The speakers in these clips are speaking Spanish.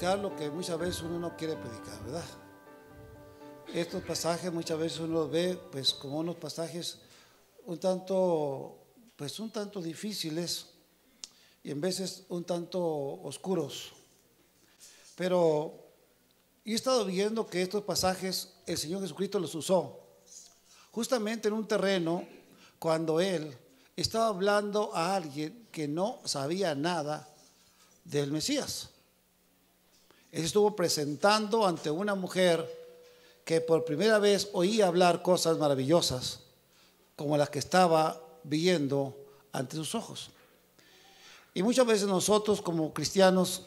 predicar lo que muchas veces uno no quiere predicar, ¿verdad? Estos pasajes muchas veces uno los ve pues como unos pasajes un tanto difíciles y en veces un tanto oscuros. Pero yo he estado viendo que estos pasajes el Señor Jesucristo los usó justamente en un terreno cuando Él estaba hablando a alguien que no sabía nada del Mesías. Él estuvo presentando ante una mujer que por primera vez oía hablar cosas maravillosas como las que estaba viendo ante sus ojos. Y muchas veces nosotros como cristianos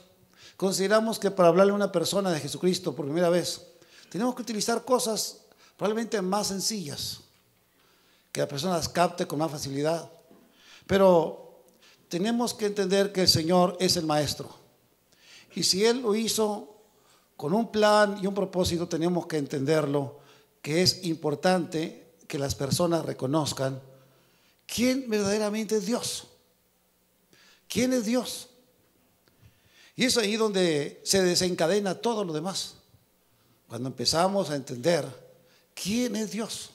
consideramos que para hablarle a una persona de Jesucristo por primera vez tenemos que utilizar cosas probablemente más sencillas, que la persona las capte con más facilidad. Pero tenemos que entender que el Señor es el Maestro. Y si Él lo hizo con un plan y un propósito, tenemos que entenderlo, que es importante que las personas reconozcan quién verdaderamente es Dios. ¿Quién es Dios? Y es ahí donde se desencadena todo lo demás. Cuando empezamos a entender quién es Dios.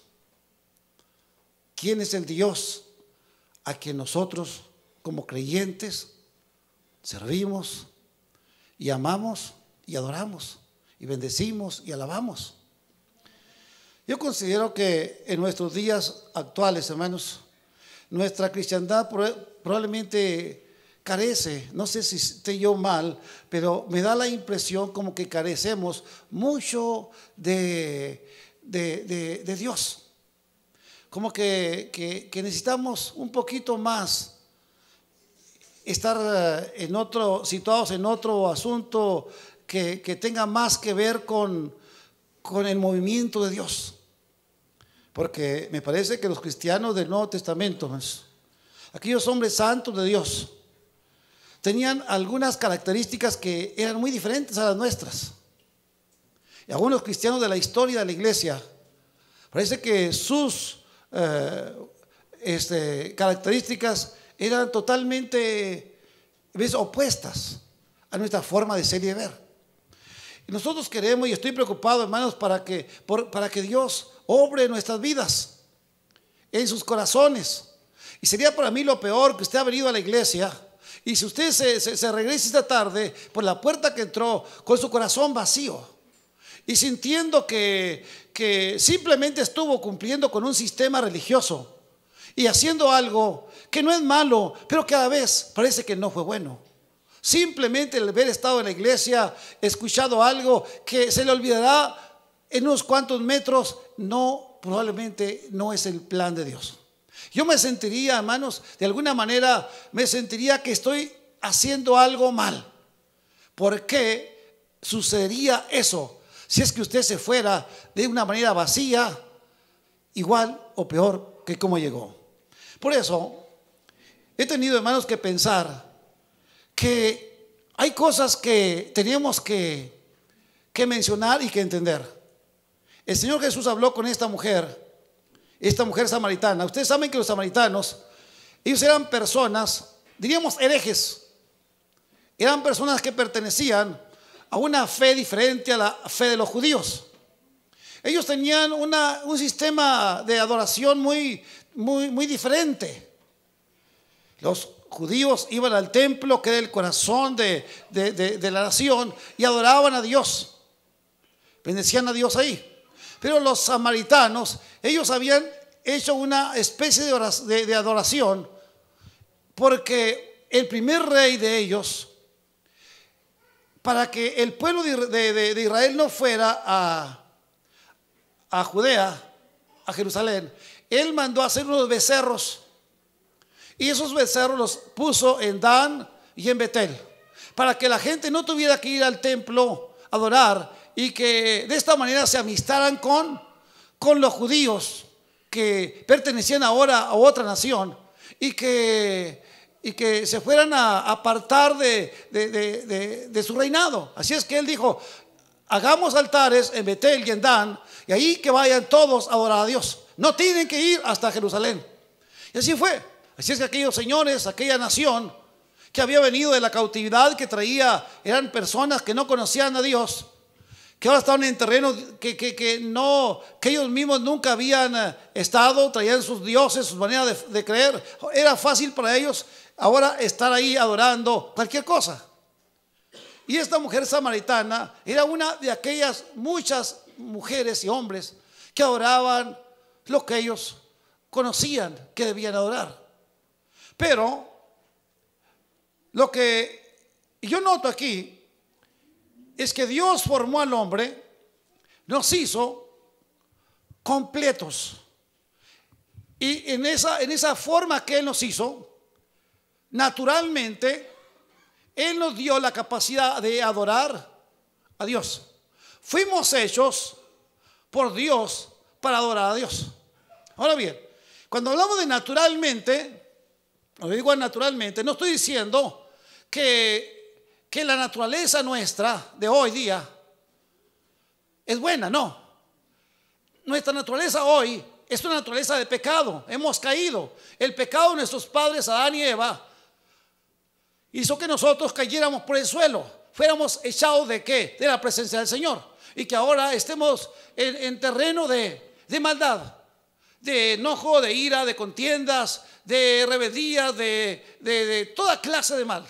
¿Quién es el Dios a quien nosotros como creyentes servimos y amamos y adoramos y bendecimos y alabamos? Yo considero que en nuestros días actuales, hermanos, nuestra cristiandad probablemente carece, no sé si esté yo mal, pero me da la impresión como que carecemos mucho de Dios. Como que necesitamos un poquito más estar situados en otro asunto que tenga más que ver con el movimiento de Dios. Porque me parece que los cristianos del Nuevo Testamento, aquellos hombres santos de Dios, tenían algunas características que eran muy diferentes a las nuestras. Y algunos cristianos de la historia de la iglesia, parece que sus características eran totalmente opuestas a nuestra forma de ser y de ver. Y nosotros queremos, y estoy preocupado, hermanos, para que Dios obre en nuestras vidas, en sus corazones. Y sería para mí lo peor que usted ha venido a la iglesia y si usted se regresa esta tarde por la puerta que entró con su corazón vacío y sintiendo que simplemente estuvo cumpliendo con un sistema religioso y haciendo algo que no es malo, pero que a la vez parece que no fue bueno. Simplemente el haber estado en la iglesia, escuchado algo que se le olvidará en unos cuantos metros, probablemente no es el plan de Dios. Yo me sentiría, hermanos, de alguna manera me sentiría que estoy haciendo algo mal. ¿Por qué sucedería eso? Si es que usted se fuera de una manera vacía, igual o peor que como llegó. Por eso, he tenido, hermanos, que pensar que hay cosas que tenemos que mencionar y que entender. El Señor Jesús habló con esta mujer samaritana. Ustedes saben que los samaritanos, ellos eran personas, diríamos herejes. Eran personas que pertenecían a una fe diferente a la fe de los judíos. Ellos tenían un sistema de adoración muy diferente. Los judíos iban al templo, que era el corazón de la nación, y adoraban a Dios. Bendecían a Dios ahí. Pero los samaritanos, ellos habían hecho una especie de adoración, porque el primer rey de ellos, para que el pueblo de Israel no fuera a Judea, a Jerusalén, él mandó a hacer unos becerros, y esos becerros los puso en Dan y en Betel, para que la gente no tuviera que ir al templo a adorar, y que de esta manera se amistaran con los judíos que pertenecían ahora a otra nación y que se fueran a apartar de su reinado. Así es que él dijo: hagamos altares en Betel y en Dan, y ahí que vayan todos a adorar a Dios. No tienen que ir hasta Jerusalén. Y así fue. Así es que aquellos señores, aquella nación, que había venido de la cautividad, que eran personas que no conocían a Dios, que ahora estaban en terrenos que ellos mismos nunca habían estado, traían sus dioses, sus maneras de creer. Era fácil para ellos ahora estar ahí adorando cualquier cosa. Y esta mujer samaritana era una de aquellas muchas mujeres y hombres que adoraban lo que ellos conocían que debían adorar. Pero lo que yo noto aquí es que Dios formó al hombre, nos hizo completos. Y en esa forma que Él nos hizo, naturalmente, Él nos dio la capacidad de adorar a Dios. Fuimos hechos por Dios para adorar a Dios. Ahora bien, cuando hablamos de naturalmente, cuando digo naturalmente, no estoy diciendo que la naturaleza nuestra de hoy día es buena, no. Nuestra naturaleza hoy es una naturaleza de pecado. Hemos caído. El pecado de nuestros padres Adán y Eva hizo que nosotros cayéramos por el suelo, fuéramos echados ¿de qué? De la presencia del Señor, y que ahora estemos en terreno de maldad, de enojo, de ira, de contiendas, de rebeldía, de toda clase de mal.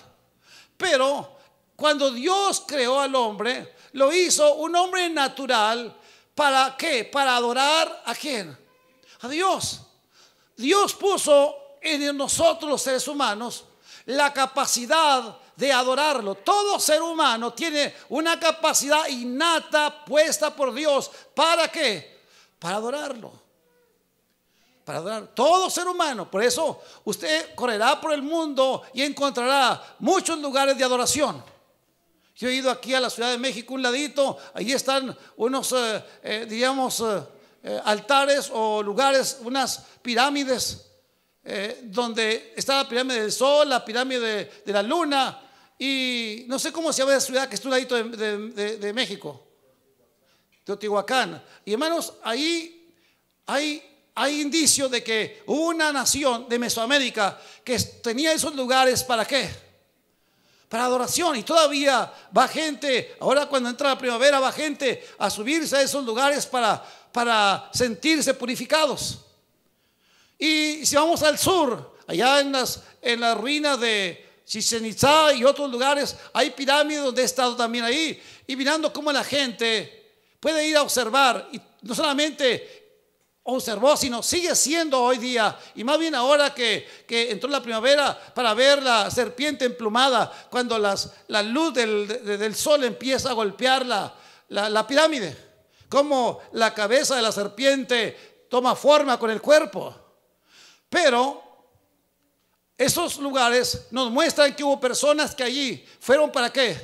Pero cuando Dios creó al hombre, lo hizo un hombre natural. ¿Para qué? Para adorar ¿a quién? A Dios. Dios puso en nosotros los seres humanos la capacidad de adorarlo. Todo ser humano tiene una capacidad innata puesta por Dios. ¿Para qué? Para adorarlo. Para adorar. Todo ser humano. Por eso usted correrá por el mundo y encontrará muchos lugares de adoración. Yo he ido aquí a la Ciudad de México, un ladito, ahí están unos, altares o lugares, unas pirámides, donde está la pirámide del Sol, la pirámide de la Luna, y no sé cómo se llama la ciudad que está un ladito de México, Teotihuacán. Y hermanos, ahí hay indicios de que hubo una nación de Mesoamérica que tenía esos lugares. ¿Para qué? Para adoración. Y todavía va gente, ahora cuando entra la primavera, va gente a subirse a esos lugares para sentirse purificados. Y si vamos al sur, allá en las ruinas de Chichén Itzá y otros lugares, hay pirámides donde he estado también ahí, y mirando cómo la gente puede ir a observar, y no solamente observó, sino sigue siendo hoy día, y más bien ahora que entró la primavera, para ver la serpiente emplumada cuando la luz del sol empieza a golpear la pirámide, como la cabeza de la serpiente toma forma con el cuerpo. Pero esos lugares nos muestran que hubo personas que allí fueron ¿para qué?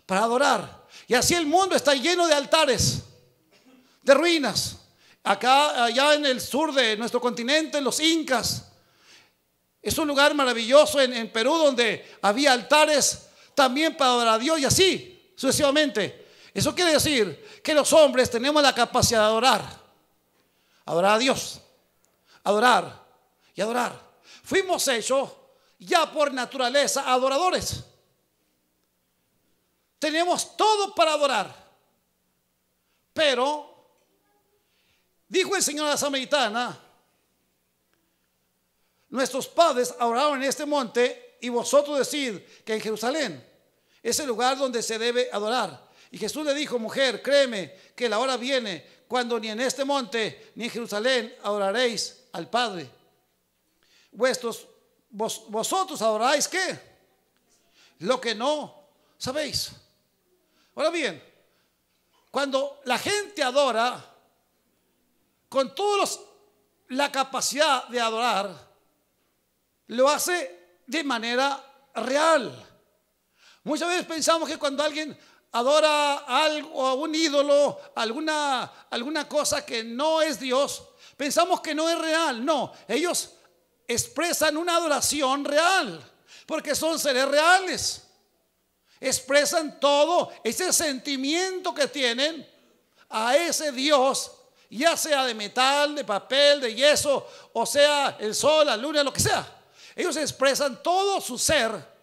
Para adorar. Y así el mundo está lleno de altares, de ruinas. Acá, allá en el sur de nuestro continente, los incas, es un lugar maravilloso en Perú, donde había altares también para adorar a Dios, y así sucesivamente. Eso quiere decir que los hombres tenemos la capacidad de adorar a Dios, adorar y adorar. Fuimos hechos ya por naturaleza adoradores. Tenemos todo para adorar, pero dijo el Señor a la samaritana: nuestros padres adoraron en este monte, y vosotros decid que en Jerusalén es el lugar donde se debe adorar. Y Jesús le dijo: mujer, créeme que la hora viene cuando ni en este monte ni en Jerusalén adoraréis al Padre. Vosotros adoráis ¿qué? Lo que no sabéis. Ahora bien, cuando la gente adora con toda la capacidad de adorar, lo hace de manera real. Muchas veces pensamos que cuando alguien adora algo, a un ídolo, alguna cosa que no es Dios, pensamos que no es real. No, ellos expresan una adoración real, porque son seres reales. Expresan todo ese sentimiento que tienen a ese Dios, ya sea de metal, de papel, de yeso, o sea el sol, la luna, lo que sea. Ellos expresan todo su ser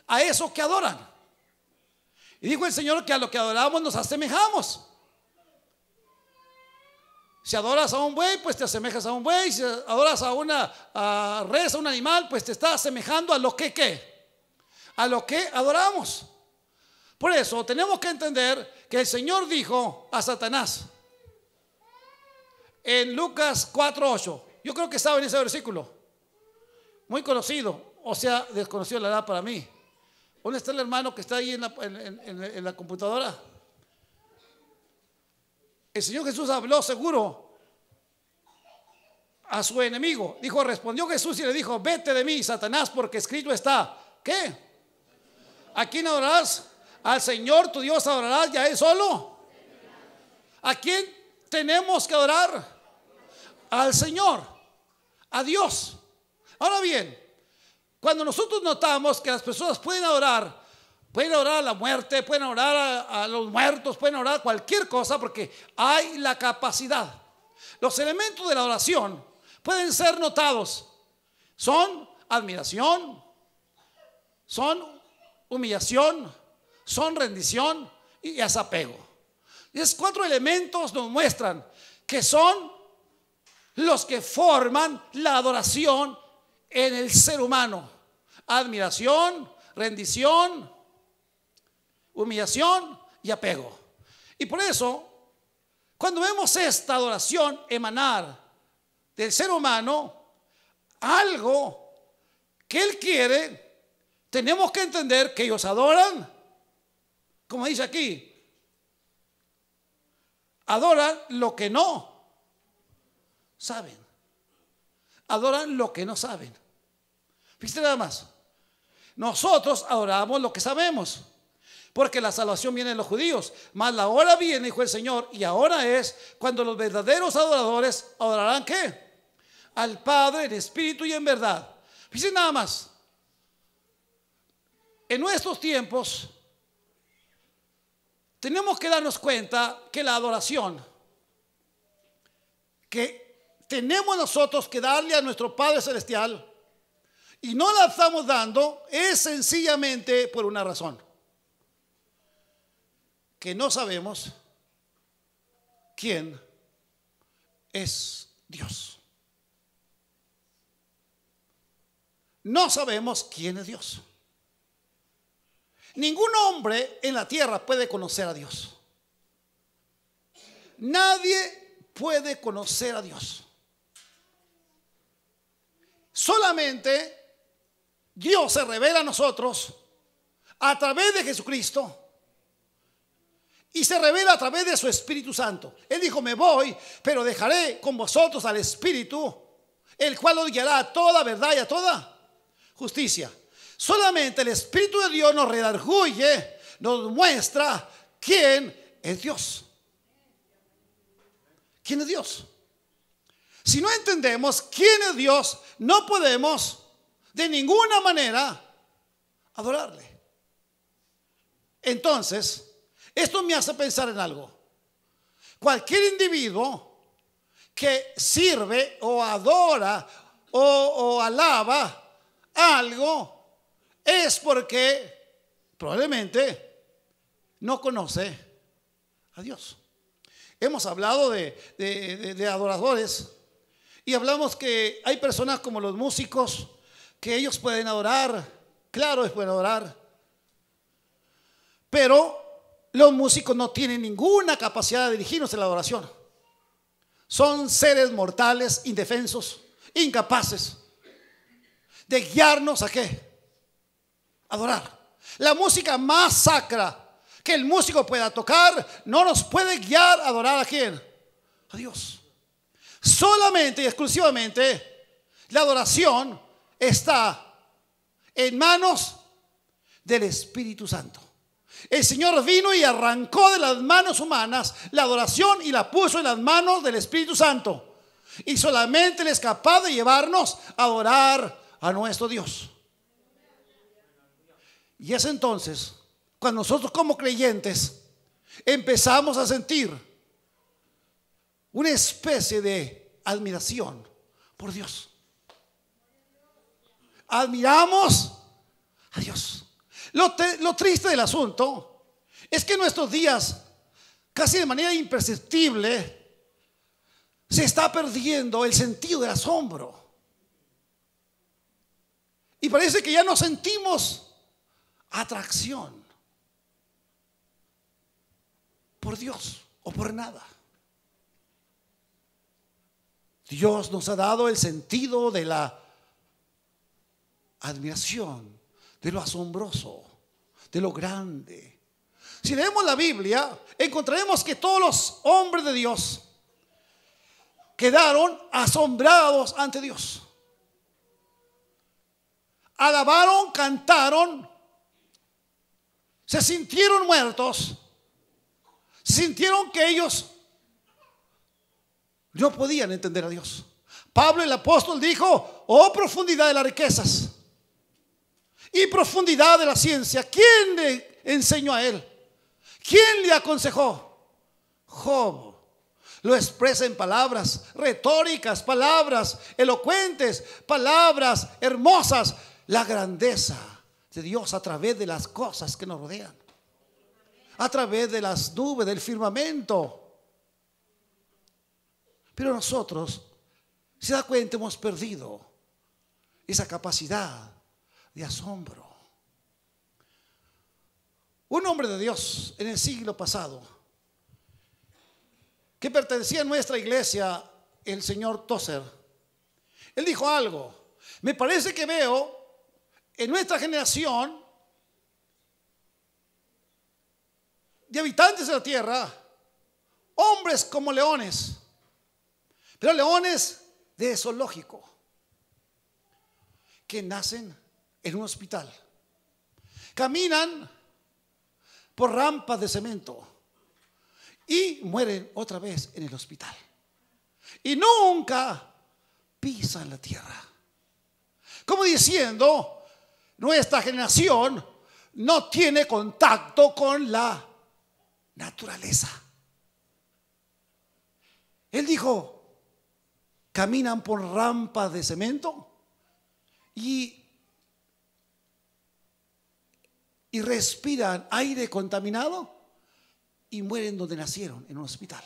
a eso que adoran. Y dijo el Señor que a lo que adoramos nos asemejamos. Si adoras a un buey, pues te asemejas a un buey. Si adoras a una res, a un animal, pues te estás asemejando a lo que ¿qué? A lo que adoramos. Por eso tenemos que entender que el Señor dijo a Satanás en Lucas 4:8. Yo creo que estaba en ese versículo, muy conocido, o sea, desconocido la edad para mí. ¿Dónde está el hermano que está ahí en la computadora? El Señor Jesús habló seguro a su enemigo. Respondió Jesús y le dijo: vete de mí, Satanás, porque escrito está. ¿Qué? ¿A quién adorarás? Al Señor tu Dios adorarás, y a Él solo. ¿A quién tenemos que adorar? Al Señor, a Dios. Ahora bien, cuando nosotros notamos que las personas pueden adorar a la muerte, pueden orar a los muertos, pueden orar a cualquier cosa, porque hay la capacidad. Los elementos de la oración pueden ser notados. Son admiración, son humillación, son rendición y es apego. Y esos 4 elementos nos muestran que son los que forman la adoración en el ser humano: admiración, rendición, humillación y apego. Y por eso, cuando vemos esta adoración emanar del ser humano, algo que Él quiere, tenemos que entender que ellos adoran, como dice aquí, adoran lo que no saben. Adoran lo que no saben. Fíjate nada más. Nosotros adoramos lo que sabemos, porque la salvación viene de los judíos. Mas la hora viene, dijo el Señor, y ahora es cuando los verdaderos adoradores adorarán ¿qué? Al Padre en espíritu y en verdad. Fíjense nada más. En nuestros tiempos tenemos que darnos cuenta que la adoración que tenemos nosotros que darle a nuestro Padre Celestial y no la estamos dando es sencillamente por una razón: que no sabemos quién es Dios. No sabemos quién es Dios. Ningún hombre en la tierra puede conocer a Dios. Nadie puede conocer a Dios. Solamente Dios se revela a nosotros a través de Jesucristo, y se revela a través de su Espíritu Santo. Él dijo: me voy, pero dejaré con vosotros al Espíritu, el cual os guiará a toda verdad y a toda justicia. Solamente el Espíritu de Dios nos redarguye, nos muestra quién es Dios. ¿Quién es Dios? Si no entendemos quién es Dios, no podemos de ninguna manera adorarle. Entonces, esto me hace pensar en algo. Cualquier individuo que sirve o adora o alaba algo es porque probablemente no conoce a Dios. Hemos hablado de adoradores y hablamos que hay personas como los músicos que ellos pueden adorar. Claro, ellos pueden adorar, pero los músicos no tienen ninguna capacidad de dirigirnos en la adoración. Son seres mortales, indefensos, incapaces de guiarnos ¿a qué? Adorar. La música más sacra que el músico pueda tocar no nos puede guiar a adorar ¿a quién? A Dios. Solamente y exclusivamente la adoración está en manos del Espíritu Santo. El Señor vino y arrancó de las manos humanas la adoración y la puso en las manos del Espíritu Santo. Y solamente Él es capaz de llevarnos a adorar a nuestro Dios. Y es entonces cuando nosotros como creyentes empezamos a sentir una especie de admiración por Dios. Admiramos a Dios. Lo triste del asunto es que en nuestros días, casi de manera imperceptible, se está perdiendo el sentido del asombro. Y parece que ya no sentimos atracción por Dios o por nada. Dios nos ha dado el sentido de la admiración, de lo asombroso, de lo grande. Si leemos la Biblia, encontraremos que todos los hombres de Dios quedaron asombrados ante Dios. Alabaron, cantaron, se sintieron muertos, se sintieron que ellos no podían entender a Dios. Pablo el apóstol dijo: oh profundidad de las riquezas y profundidad de la ciencia, ¿quién le enseñó a él? ¿Quién le aconsejó? Job lo expresa en palabras retóricas, palabras elocuentes, palabras hermosas, la grandeza de Dios a través de las cosas que nos rodean, a través de las nubes, del firmamento. Pero nosotros, se da cuenta, hemos perdido esa capacidad de asombro. Un hombre de Dios en el siglo pasado, que pertenecía a nuestra iglesia, el señor Tozer, él dijo algo: me parece que veo en nuestra generación de habitantes de la tierra hombres como leones, pero leones de zoológico, que nacen en un hospital, caminan por rampas de cemento y mueren otra vez en el hospital, y nunca pisan la tierra. Como diciendo, nuestra generación no tiene contacto con la naturaleza. Él dijo: caminan por rampas de cemento y respiran aire contaminado y mueren donde nacieron, en un hospital.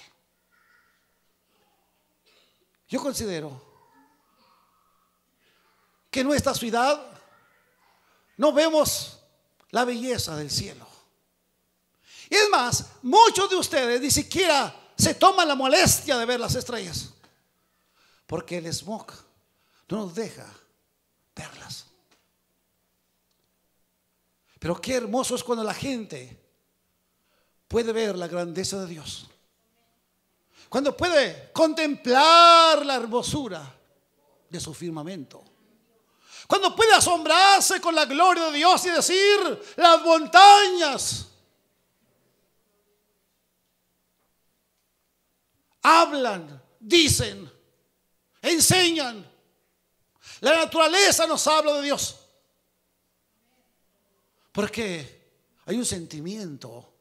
Yo considero que en nuestra ciudad no vemos la belleza del cielo. Y es más, muchos de ustedes ni siquiera se toman la molestia de ver las estrellas, porque el smog no nos deja verlas. Pero qué hermoso es cuando la gente puede ver la grandeza de Dios, cuando puede contemplar la hermosura de su firmamento, cuando puede asombrarse con la gloria de Dios y decir: las montañas hablan, dicen, enseñan. La naturaleza nos habla de Dios, porque hay un sentimiento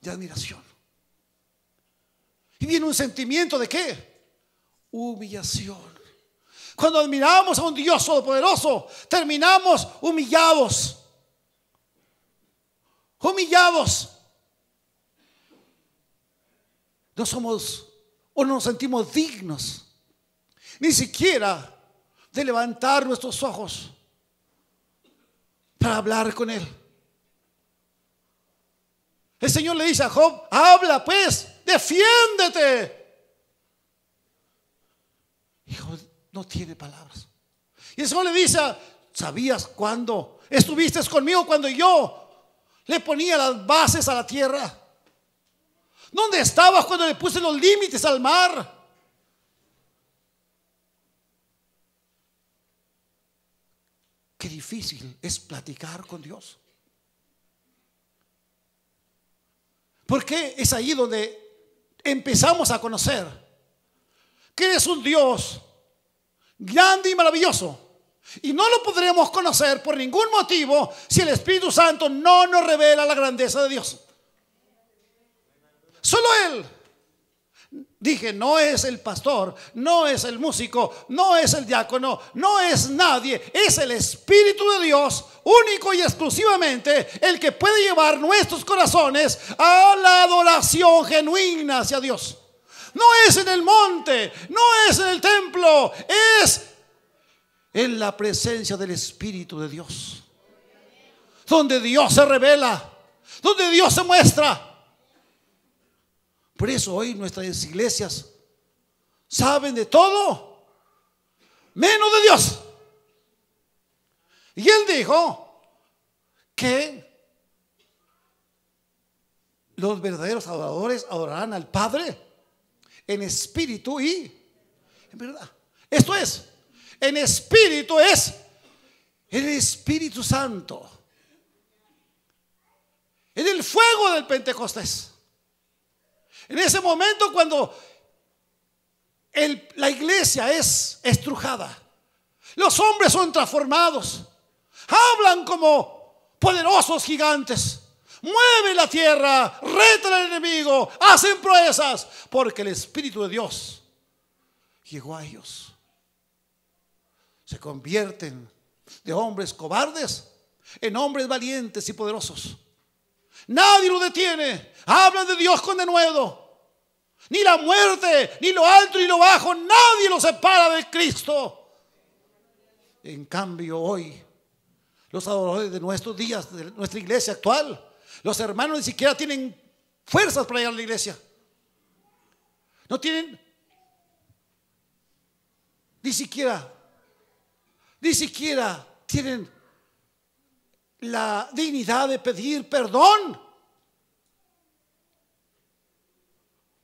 de admiración. Y viene un sentimiento de ¿qué? Humillación. Cuando admiramos a un Dios todopoderoso, terminamos humillados. Humillados. No somos o no nos sentimos dignos ni siquiera de levantar nuestros ojos para hablar con Él. El Señor le dice a Job: habla pues, defiéndete. Y Job no tiene palabras. Y el Señor le dice: ¿sabías cuándo estuviste conmigo, cuando yo le ponía las bases a la tierra? ¿Dónde estabas cuando le puse los límites al mar? Qué difícil es platicar con Dios, porque es ahí donde empezamos a conocer que es un Dios grande y maravilloso, y no lo podremos conocer por ningún motivo si el Espíritu Santo no nos revela la grandeza de Dios. Solo Él Dije, no es el pastor, no es el músico, no es el diácono, no es nadie. Es el Espíritu de Dios, único y exclusivamente, el que puede llevar nuestros corazones a la adoración genuina hacia Dios. No es en el monte, no es en el templo, es en la presencia del Espíritu de Dios, donde Dios se revela, donde Dios se muestra. Por eso hoy nuestras iglesias saben de todo menos de Dios. Y Él dijo que los verdaderos adoradores adorarán al Padre en espíritu y en verdad. Esto es, en espíritu es el Espíritu Santo, en el fuego del Pentecostés. En ese momento cuando la iglesia es estrujada, los hombres son transformados, hablan como poderosos gigantes, mueven la tierra, retan al enemigo, hacen proezas, porque el Espíritu de Dios llegó a ellos. Se convierten de hombres cobardes en hombres valientes y poderosos. Nadie lo detiene. Hablan de Dios con denuedo. Ni la muerte, ni lo alto, ni lo bajo, nadie lo separa de Cristo. En cambio hoy, los adoradores de nuestros días, de nuestra iglesia actual, los hermanos ni siquiera tienen fuerzas para llegar a la iglesia. No tienen ni siquiera tienen la dignidad de pedir perdón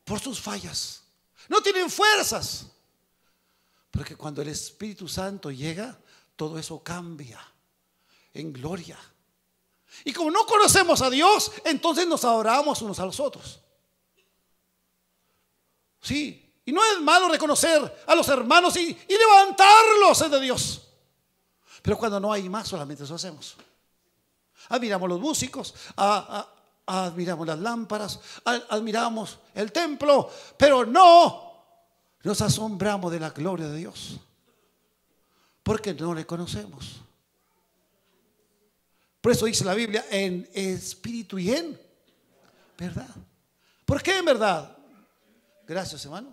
por sus fallas. No tienen fuerzas. Porque cuando el Espíritu Santo llega, todo eso cambia en gloria. Y como no conocemos a Dios, entonces nos adoramos unos a los otros. Sí, y no es malo reconocer a los hermanos y levantarlos de Dios. Pero cuando no hay más, solamente eso hacemos. Admiramos los músicos, admiramos las lámparas, admiramos el templo, pero no nos asombramos de la gloria de Dios, porque no le conocemos. Por eso dice la Biblia, en espíritu y en verdad. ¿Por qué en verdad? Gracias, hermano.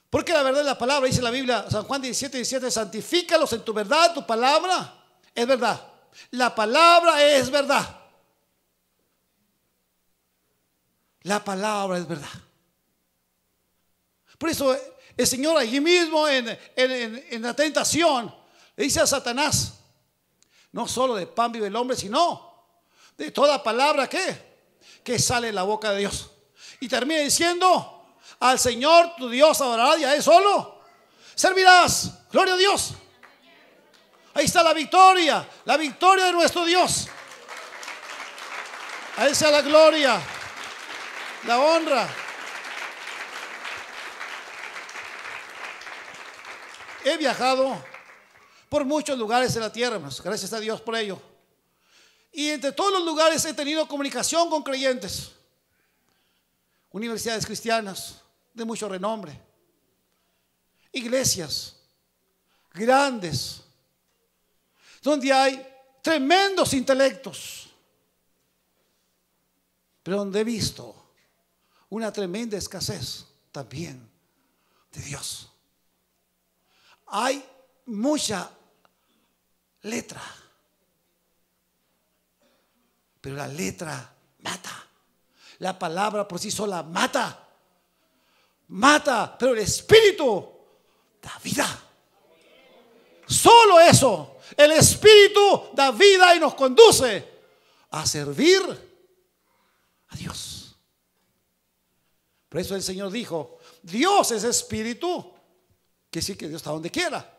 Porque la verdad es la palabra, dice la Biblia, San Juan 17:17, santifícalos en tu verdad, tu palabra es verdad. La palabra es verdad. La palabra es verdad. Por eso el Señor allí mismo en la tentación le dice a Satanás, no solo de pan vive el hombre, sino de toda palabra que sale de la boca de Dios. Y termina diciendo, al Señor tu Dios adorarás y a Él solo servirás. Gloria a Dios. Ahí está la victoria de nuestro Dios. A Él sea la gloria, la honra. He viajado por muchos lugares de la tierra, hermanos, gracias a Dios por ello. Y entre todos los lugares he tenido comunicación con creyentes, universidades cristianas de mucho renombre, iglesias grandes, donde hay tremendos intelectos, pero donde he visto una tremenda escasez también de Dios. Hay mucha letra, pero la letra mata. La palabra por sí sola mata, pero el Espíritu da vida. Solo eso, el Espíritu da vida y nos conduce a servir a Dios. Por eso el Señor dijo, Dios es Espíritu. Quiere decir que Dios está donde quiera.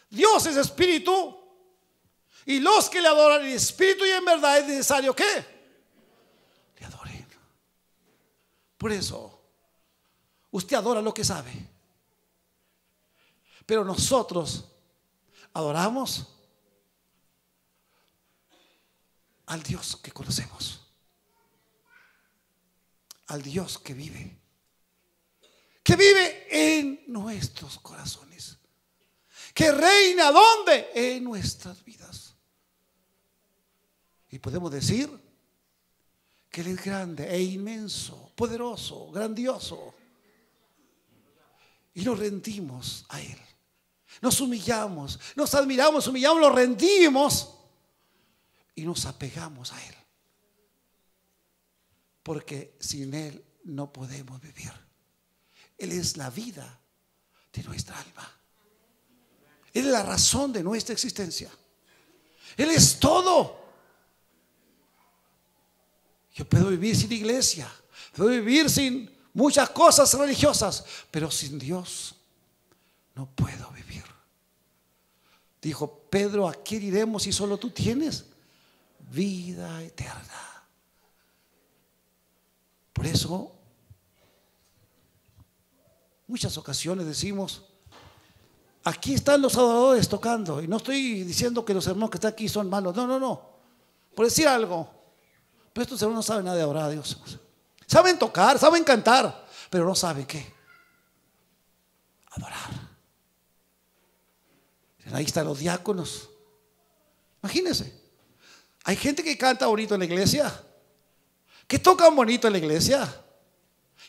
Dios es Espíritu, y los que le adoran en espíritu y en verdad es necesario que le adoren. Por eso usted adora lo que sabe, pero nosotros adoramos al Dios que conocemos, al Dios que vive en nuestros corazones, que reina ¿dónde? En nuestras vidas. Y podemos decir que Él es grande e inmenso, poderoso, grandioso. Y nos rendimos a Él. Nos humillamos, nos admiramos, humillamos, nos rendimos y nos apegamos a Él. Porque sin Él no podemos vivir. Él es la vida de nuestra alma. Él es la razón de nuestra existencia. Él es todo. Yo puedo vivir sin iglesia, puedo vivir sin muchas cosas religiosas, pero sin Dios no puedo vivir. Dijo Pedro: ¿a quién iremos si solo tú tienes vida eterna? Por eso muchas ocasiones decimos: aquí están los adoradores tocando. Y no estoy diciendo que los hermanos que están aquí son malos, no, por decir algo. Pero estos hermanos no saben nada de adorar a Dios. Saben tocar, saben cantar, pero no saben qué: adorar. Ahí están los diáconos. Imagínense, hay gente que canta bonito en la iglesia, que tocan bonito en la iglesia,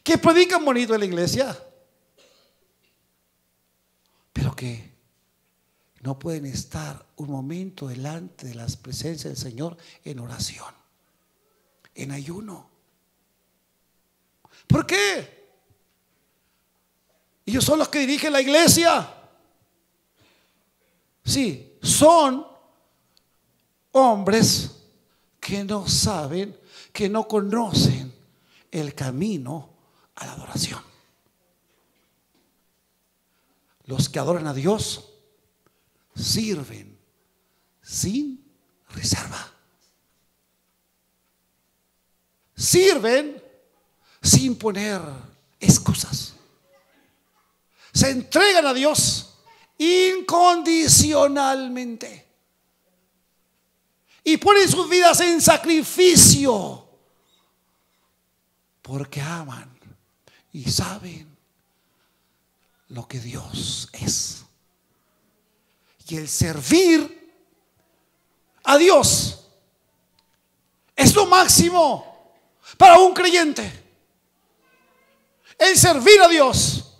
que predican bonito en la iglesia, pero que no pueden estar un momento delante de las presencias del Señor en oración, en ayuno. ¿Por qué? Ellos son los que dirigen la iglesia. Sí, son hombres que no saben, que no conocen el camino a la adoración. Los que adoran a Dios sirven sin reserva. Sirven sin poner excusas. Se entregan a Dios incondicionalmente y ponen sus vidas en sacrificio porque aman y saben lo que Dios es. Y el servir a Dios es lo máximo para un creyente. El servir a Dios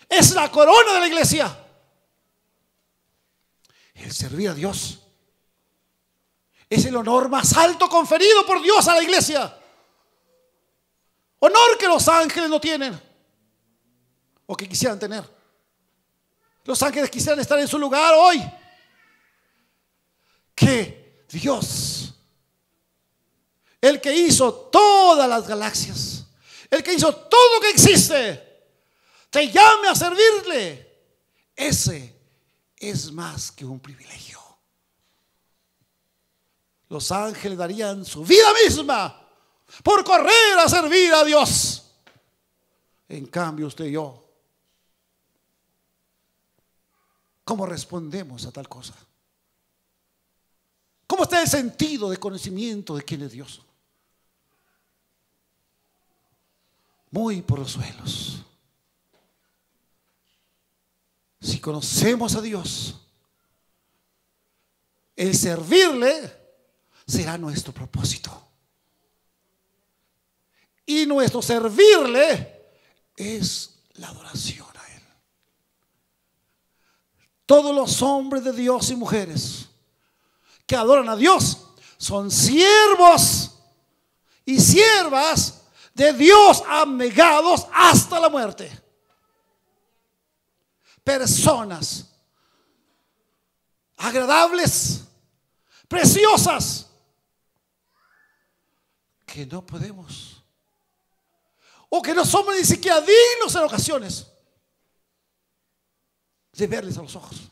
es la corona de la iglesia. El servir a Dios es el honor más alto conferido por Dios a la iglesia. Honor que los ángeles no tienen, o que quisieran tener. Los ángeles quisieran estar en su lugar hoy. Que Dios, el que hizo todas las galaxias, el que hizo todo lo que existe, te llame a servirle. Ese es más que un privilegio. Los ángeles darían su vida misma por correr a servir a Dios. En cambio, usted y yo, ¿cómo respondemos a tal cosa? ¿Cómo está el sentido de conocimiento de quién es Dios? Muy por los suelos. Si conocemos a Dios, el servirle será nuestro propósito. Y nuestro servirle es la adoración a Él. Todos los hombres de Dios y mujeres que adoran a Dios son siervos y siervas de Dios abnegados hasta la muerte. Personas agradables, preciosas, que no podemos, o que no somos ni siquiera dignos en ocasiones de verles a los ojos.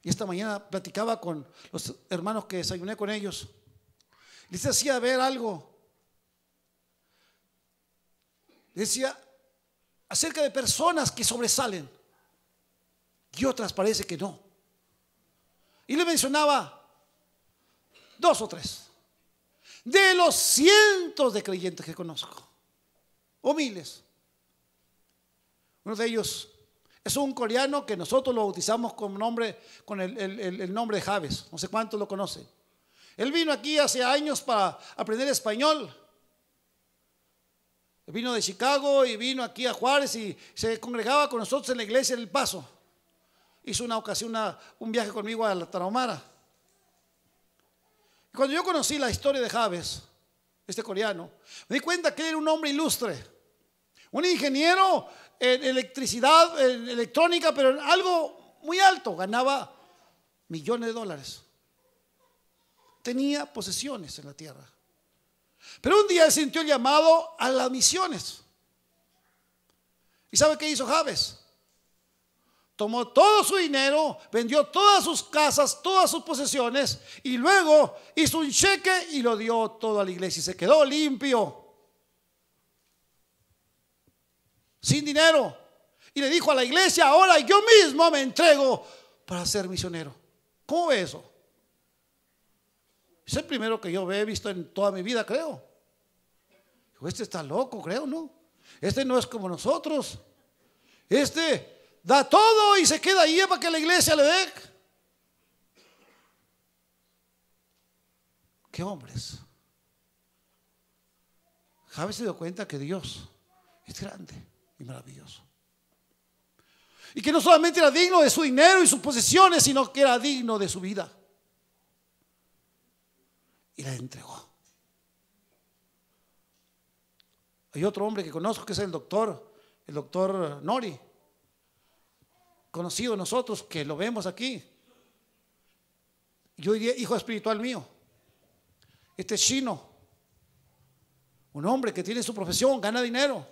Y esta mañana platicaba con los hermanos que desayuné con ellos. Les hacía ver algo. Les decía acerca de personas que sobresalen y otras parece que no. Y le mencionaba 2 o 3. de los cientos de creyentes que conozco, o miles. Uno de ellos es un coreano que nosotros lo bautizamos con el nombre de Javes. No sé cuántos lo conocen. Él vino aquí hace años para aprender español. Vino de Chicago y vino aquí a Juárez y se congregaba con nosotros en la iglesia del Paso. Hizo una ocasión un viaje conmigo a la Tarahumara. Cuando yo conocí la historia de Javes, este coreano, me di cuenta que él era un hombre ilustre, un ingeniero en electricidad, en electrónica, pero en algo muy alto. Ganaba millones de dólares. Tenía posesiones en la tierra. Pero un día él sintió el llamado a las misiones. ¿Y sabe qué hizo Javes? Tomó todo su dinero, vendió todas sus casas, todas sus posesiones, y luego hizo un cheque y lo dio todo a la iglesia y se quedó limpio, sin dinero. Y le dijo a la iglesia: ahora yo mismo me entrego para ser misionero. ¿Cómo ve eso? Es el primero que yo he visto en toda mi vida, creo. Este está loco, creo, ¿no? Este no es como nosotros. Este da todo y se queda ahí para que la iglesia le dé. ¿Qué hombres? Javes se dio cuenta que Dios es grande y maravilloso. Y que no solamente era digno de su dinero y sus posesiones, sino que era digno de su vida. Y la entregó. Hay otro hombre que conozco que es el doctor Nori, conocido de nosotros, que lo vemos aquí. Yo diría hijo espiritual mío. Este es chino, un hombre que tiene su profesión, gana dinero.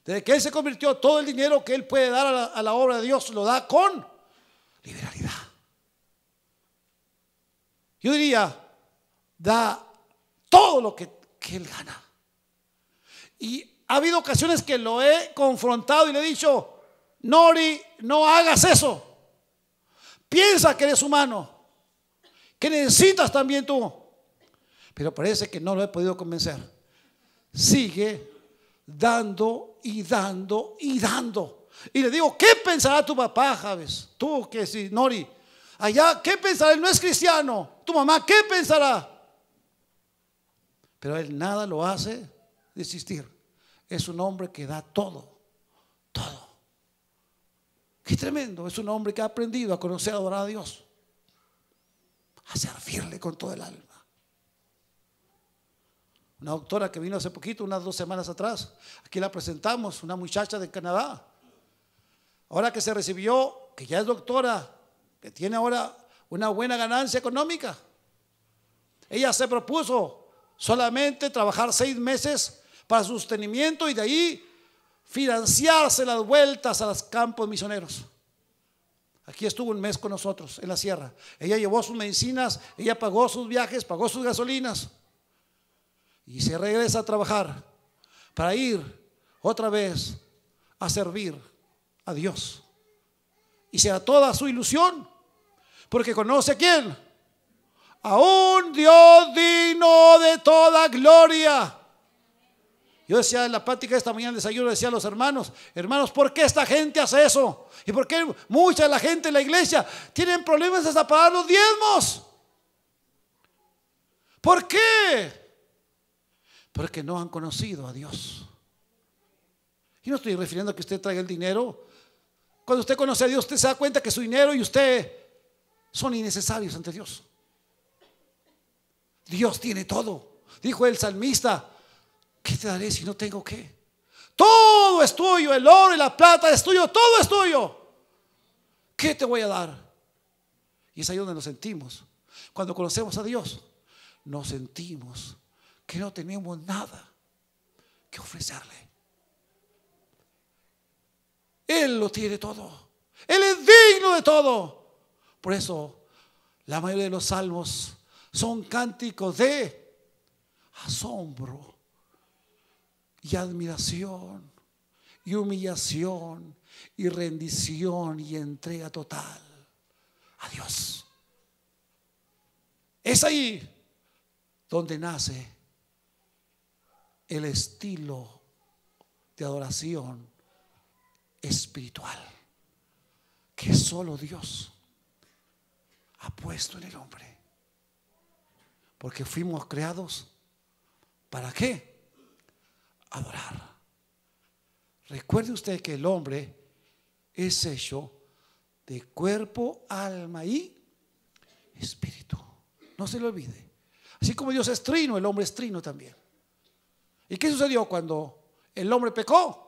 Desde que él se convirtió, todo el dinero que él puede dar a la obra de Dios lo da con liberalidad. Yo diría, da todo lo que él gana. Y ha habido ocasiones que lo he confrontado y le he dicho: Nori, no hagas eso. Piensa que eres humano, que necesitas también tú. Pero parece que no lo he podido convencer. Sigue dando y dando y dando. Y le digo: ¿qué pensará tu papá, Javes? Tú que si Nori, allá, ¿qué pensará? Él no es cristiano. Tu mamá, ¿qué pensará? Pero él nada lo hace desistir. Es un hombre que da todo, todo. Qué tremendo. Es un hombre que ha aprendido a conocer, a adorar a Dios, a servirle con todo el alma. Una doctora que vino hace poquito, unas 2 semanas atrás, aquí la presentamos, una muchacha de Canadá. Ahora que se recibió, que ya es doctora, que tiene ahora una buena ganancia económica, ella se propuso solamente trabajar 6 meses para su sostenimiento y de ahí financiarse las vueltas a los campos misioneros. Aquí estuvo 1 mes con nosotros en la sierra. Ella llevó sus medicinas, ella pagó sus viajes, pagó sus gasolinas y se regresa a trabajar para ir otra vez a servir a Dios. Y será toda su ilusión, porque conoce a quién, a un Dios digno de toda gloria. Yo decía en la plática esta mañana, el desayuno, decía a los hermanos: ¿por qué esta gente hace eso? ¿Y por qué mucha de la gente en la iglesia tienen problemas hasta pagar los diezmos? ¿Por qué? Porque no han conocido a Dios. Y no estoy refiriendo a que usted traiga el dinero. Cuando usted conoce a Dios, usted se da cuenta que su dinero y usted son innecesarios ante Dios. Dios tiene todo. Dijo el salmista: ¿qué te daré si no tengo qué? Todo es tuyo, el oro y la plata es tuyo, todo es tuyo. ¿Qué te voy a dar? Y es ahí donde nos sentimos. Cuando conocemos a Dios, nos sentimos que no tenemos nada que ofrecerle. Él lo tiene todo. Él es digno de todo. Por eso la mayoría de los salmos son cánticos de asombro y admiración y humillación y rendición y entrega total a Dios. Es ahí donde nace el estilo de adoración espiritual que solo Dios ha puesto en el hombre. Porque fuimos creados ¿para qué? Adorar. Recuerde usted que el hombre es hecho de cuerpo, alma y espíritu. No se le olvide. Así como Dios es trino, el hombre es trino también. ¿Y qué sucedió cuando el hombre pecó?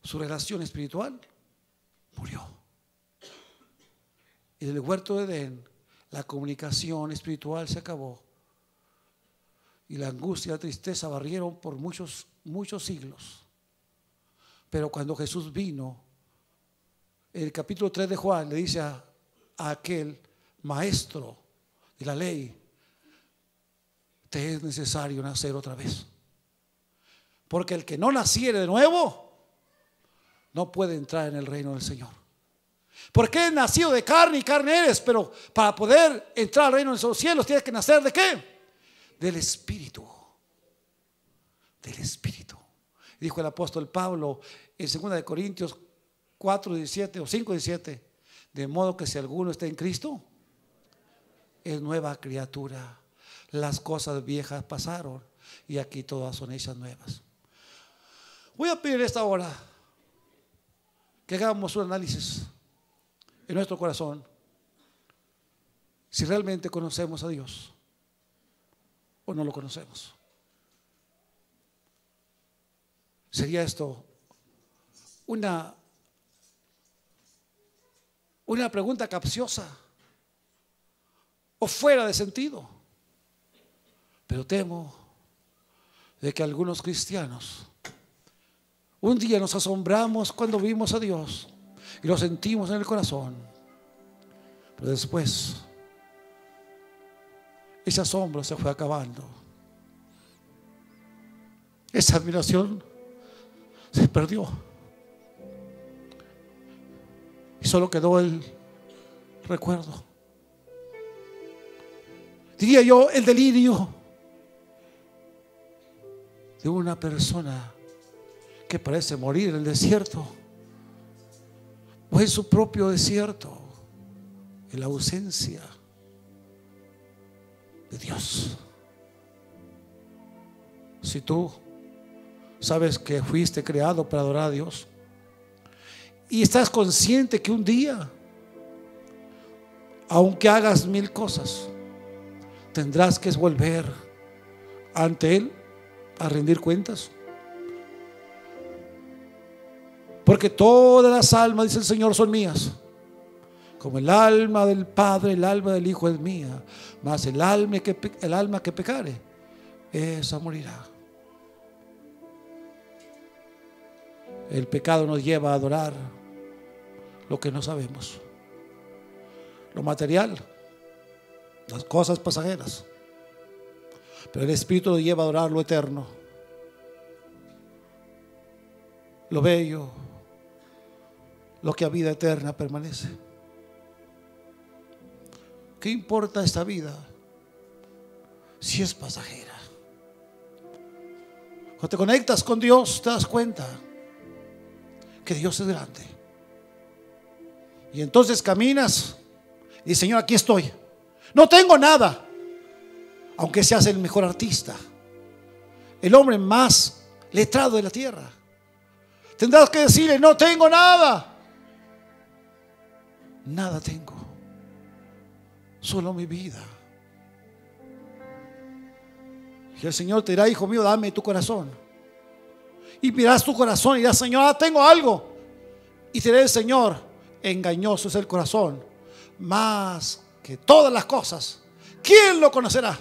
Su relación espiritual murió. Y en el huerto de Edén, la comunicación espiritual se acabó. Y la angustia y la tristeza barrieron por muchos siglos. Pero cuando Jesús vino, en el capítulo 3 de Juan, le dice a aquel maestro de la ley: te es necesario nacer otra vez, porque el que no naciere de nuevo no puede entrar en el reino del Señor. Porque eres nacido de carne y carne eres, pero para poder entrar al reino de los cielos tienes que nacer ¿de qué? Del Espíritu. Del Espíritu. Dijo el apóstol Pablo en 2 Corintios 4:17 o 5:17: de modo que si alguno está en Cristo, es nueva criatura. Las cosas viejas pasaron y aquí todas son hechas nuevas. Voy a pedir esta hora que hagamos un análisis en nuestro corazón, si realmente conocemos a Dios o no lo conocemos. ¿Sería esto una pregunta capciosa o fuera de sentido? Pero temo de que algunos cristianos un día nos asombramos cuando vimos a Dios y lo sentimos en el corazón, pero después ese asombro se fue acabando, esa admiración se perdió y solo quedó el recuerdo, diría yo, el delirio de una persona que parece morir en el desierto o en su propio desierto, en la ausencia de Dios. Si tú sabes que fuiste creado para adorar a Dios y estás consciente que un día, aunque hagas 1000 cosas, tendrás que volver ante Él a rendir cuentas, porque todas las almas, dice el Señor, son mías, como el alma del Padre, el alma del Hijo es mía, mas el alma que pecare, esa morirá. El pecado nos lleva a adorar lo que no sabemos, lo material, las cosas pasajeras, pero el Espíritu nos lleva a adorar lo eterno, lo bello, lo que a vida eterna permanece. ¿Qué importa esta vida si es pasajera? Cuando te conectas con Dios te das cuenta que Dios es grande, y entonces caminas y dices: Señor, aquí estoy, no tengo nada. Aunque seas el mejor artista, el hombre más letrado de la tierra, tendrás que decirle: no tengo nada. Nada tengo, solo mi vida. Y el Señor te dirá: hijo mío, dame tu corazón. Y mirarás tu corazón y dirás: Señor, tengo algo. Y te dirá el Señor: engañoso es el corazón, más que todas las cosas, ¿quién lo conocerá?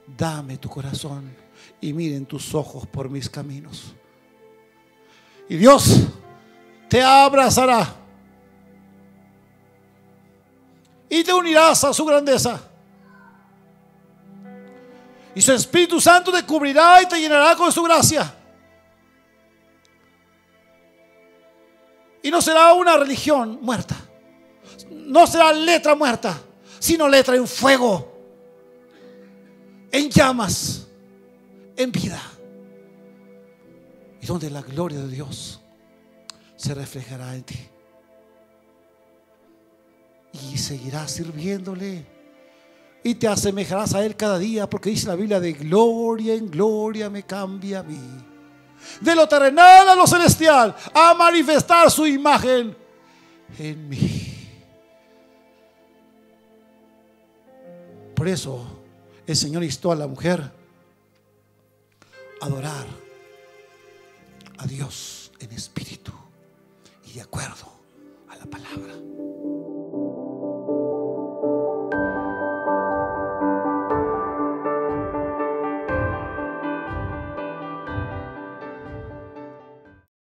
Dame tu corazón y miren tus ojos por mis caminos, y Dios te abrazará y te unirás a su grandeza, y su Espíritu Santo te cubrirá y te llenará con su gracia. Y no será una religión muerta, no será letra muerta, sino letra en fuego, en llamas, en vida, y donde la gloria de Dios se reflejará en ti. Y seguirás sirviéndole y te asemejarás a Él cada día, porque dice la Biblia: de gloria en gloria me cambia a mí, de lo terrenal a lo celestial, a manifestar su imagen en mí. Por eso el Señor instó a la mujer a adorar a Dios en espíritu y de acuerdo a la palabra.